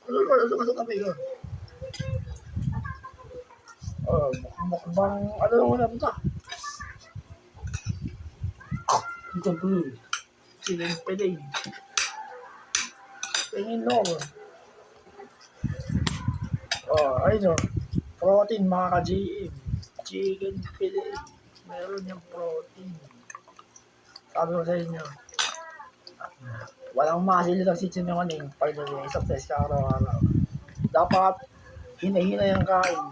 Ano sa tabi ko? Mukbang ano yung ulam ka? Ito po yun. Chicken fillet. Tingin mo. Ayun o. Protein mga ka-GM. Chicken fillet. Meron yung protein. Sabi ko sa inyo. Walang masil lang si Chinyoning pag nag-exercise ka araw-araw. Dapat hina-hina yung kain.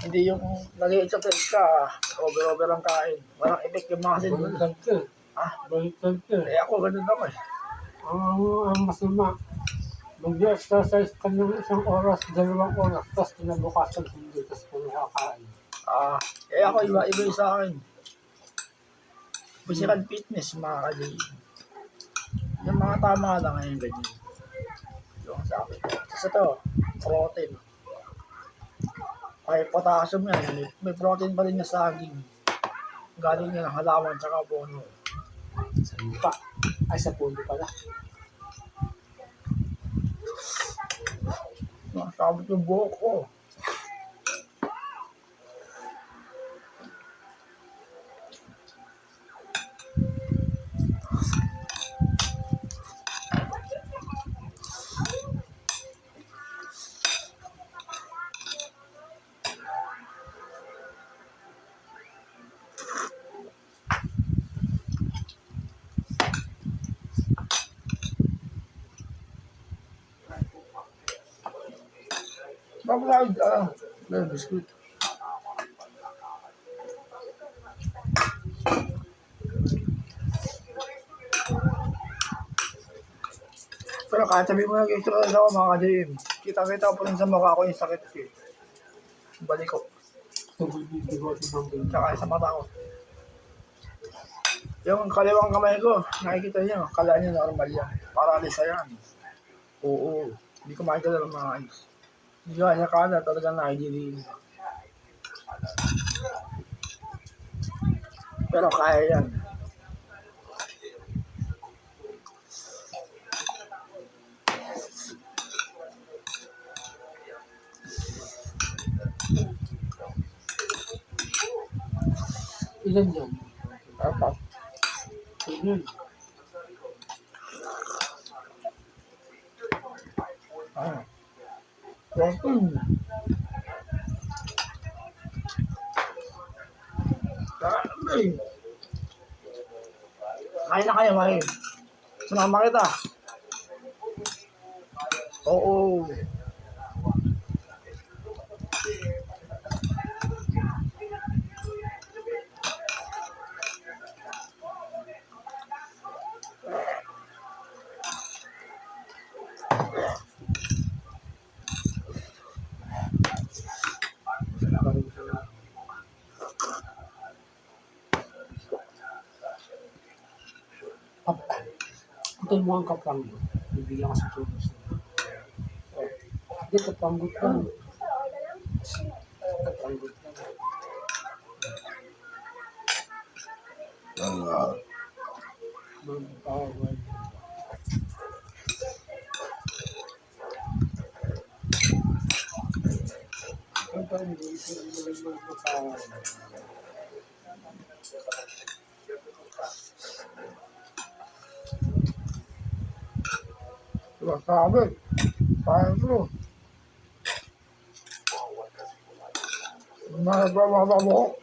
Hindi yung nag-exercise ka, over ang kain. Walang effect yung masil mo. Baliktad ka. Baliktad ka. Ako, ganun ako eh. Ang masama, mag-exercise ka ng 1 oras, 2 oras, tapos kinabukasan hindi, tapos kung nakakain. Ako, iba yung sa akin. Physical fitness, mga ka-GM. Yung mga tama lang ngayon ganyan. Yung sa akin. Kasi ito, protein. Ay, potassium yan. May protein pa rin na saging. Galing yan ang halaman tsaka puno. Sa lupa. Ay, sa puno pala. Nakasabot yung buhok ko. Babalawid, biskuit. Pero kahit sabi mo nag-exercise ako mga ka-GM, kita-kita ko pa rin sa mukha ko yung sakit ko eh. Balik ko. Tsaka sa mata ko. Yung kaliwang kamay ko, nakikita niyo, kala niyo normal yan. Paralisa yan. Oo. Hindi ko makikita ng mga ayos. Hindi ko kaya kala talagang nakidiliin. Pero kaya yan. Ilan yan? Apat. Ilan? Protein. Kain na kayo, May. Sumama kita. Oo. Ito mo ang kapanggot. Bibigyan ka sa tulos. Hindi, kapanggot ka. Kapanggot ka. Mag-awal. Ito hindi ito mag-awal. Sabi. Parang ito. Nagbabawa mo.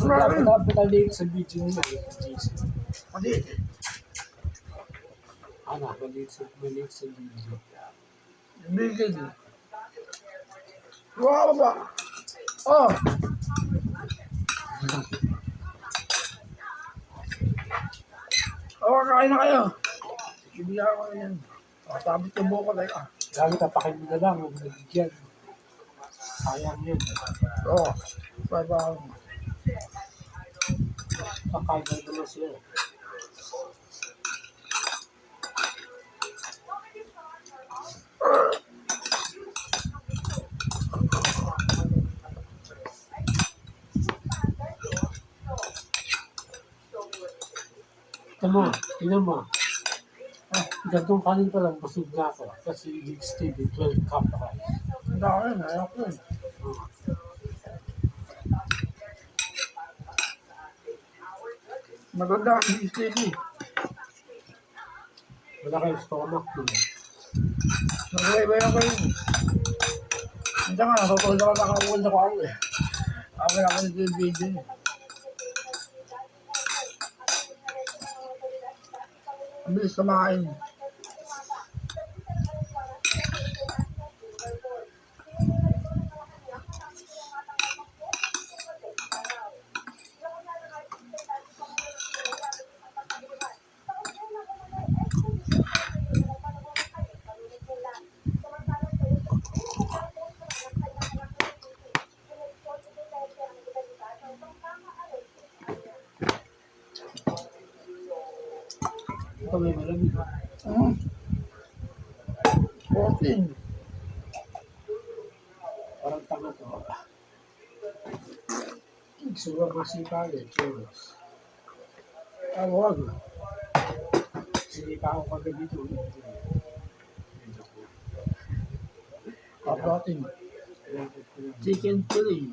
Napakaliit sa video niya. Maliit eh. Maliit sa video. Bigil. Wow ba? Kain na kayo. Bibigyan ko yan. Sabit yung buko tayo. Gamit ang pakin mo na lang, huwag nabigyan. Sayang yun. Parang kakain na naman sila. Tingnan mo. Gantong kanin pa lang, busog na ako. Kasi Gigs TV, 12 cup rice. Ang dami, nayak yun. Maganda ang TV. Wala kayong stomach dun. Nag-iba-iba ko yun. Hindi nga, natutulog ako nakapunta ko ako eh. Ako na ako nag-video eh. Ang bilis kumain. Ito may malamig. 14. Parang tanga to. Sobrang masipagin. Churros. Huwag. Sinipa ako kagabi ito. Kaprotein. Chicken filling.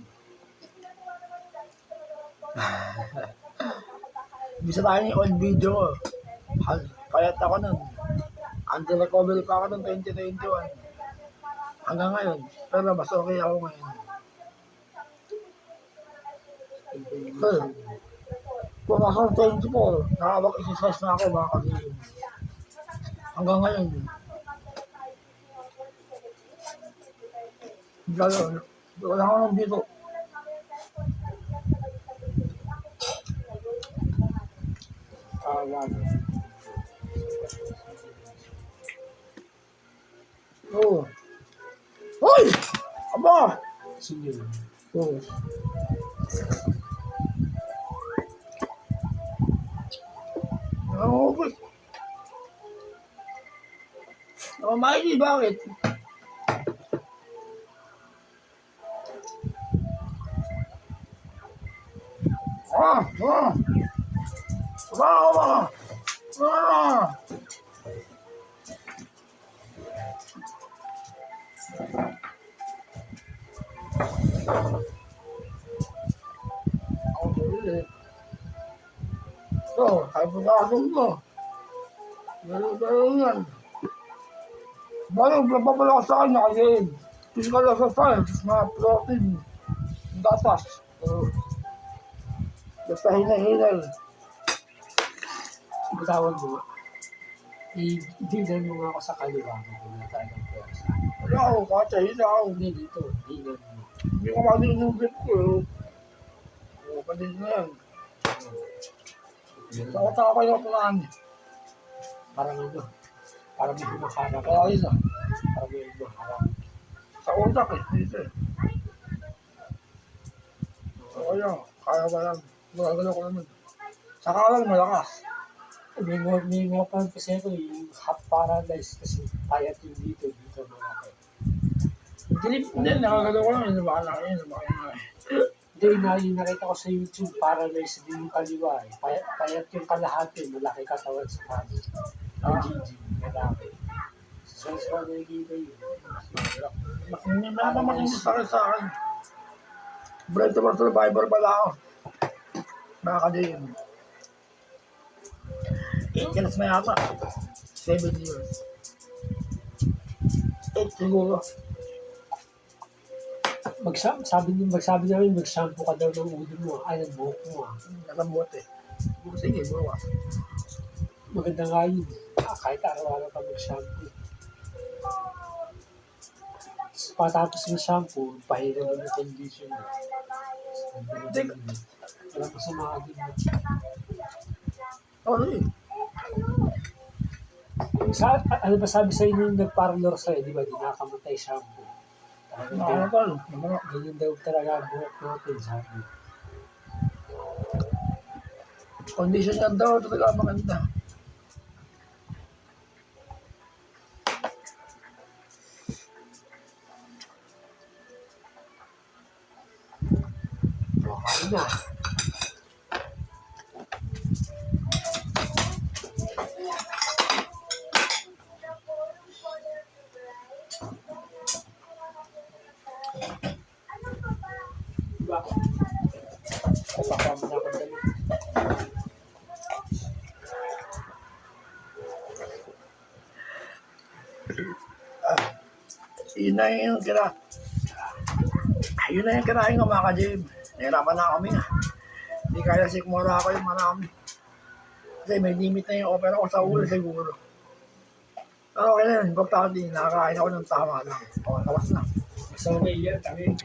Bisa tayo yung on video. Payat ako nun. Under recovery pa ako ng 2021. Hanggang ngayon. Pero mas okay ako ngayon. Sir, kung ako 24, nakapag-exercise na ako mga kagilin. Hanggang ngayon. Wala ako nang dito. Oo. Hoy! Aba! Sige. Oo. Okay. Mikey, bakit? Ah! So, kaya pagkakasong mo. Meron yan. Bayo, papapala ka sa akin kasi physical exercise, mga protein, gatas. Basta hinay-hinay. Bitawan mo nga. I-dinan mo nga ako sa kaliwa mo kung na tayo ng pwersa. Wala ako, kasi hinaw. Hindi dito. Dinan mo. Hindi ko malinugit ko. Oo, panin na yan. Sa otak ako yung plan. Parang ano. Parang may humaharap. Kaya isa. Parang may humaharap. Sa otak eh. Dito eh. Kaya ba yan? Magagalaw ko naman. Saka lang malakas. May mga pan kasi ako yung half paralyzed kasi payat yung dito malaki. Hindi, nakagalaw ko lang. Hindi ba lang yun? Hindi, nakita ko sa YouTube, paralyzed din yung kaliwa eh. Payat yung kalahati, malaki katawan sa kanin. Gigi, malaki. So, nakikita yun. May naman yung sakit sa akin. Bread to survivor pala ako. Nakakadiin. 8 years na yata. 7 years. 8 siguro. Magsabi namin, mag-shampoo ka daw ng ulo mo. Ay, ng buhok mo. Nakambot eh. Sige, bukas. Maganda nga yun. Kahit araw-araw ka mag-shampoo. Patapos ng shampoo, pahinga mo ng conditioner. Wala pa sa mga din. Okay. Ano ba sabi sa inyo yung nag-parlor sa'yo, di ba? Di nakamatay shampoo. Nakakapal. Ganyan daw talaga ang buhok natin, sabi. Condition yan daw, talaga maganda. Makain na. Yun na yung kinain ko mga ka-gym. Nahirapan na kami na. Hindi kaya sikmura ako yung marami. Kasi may limit na yung opera ko sa ulo siguro. Pero okay na yun, importante, nakakain ako ng tama lang. O, tawas na. Mas okay yan, kami.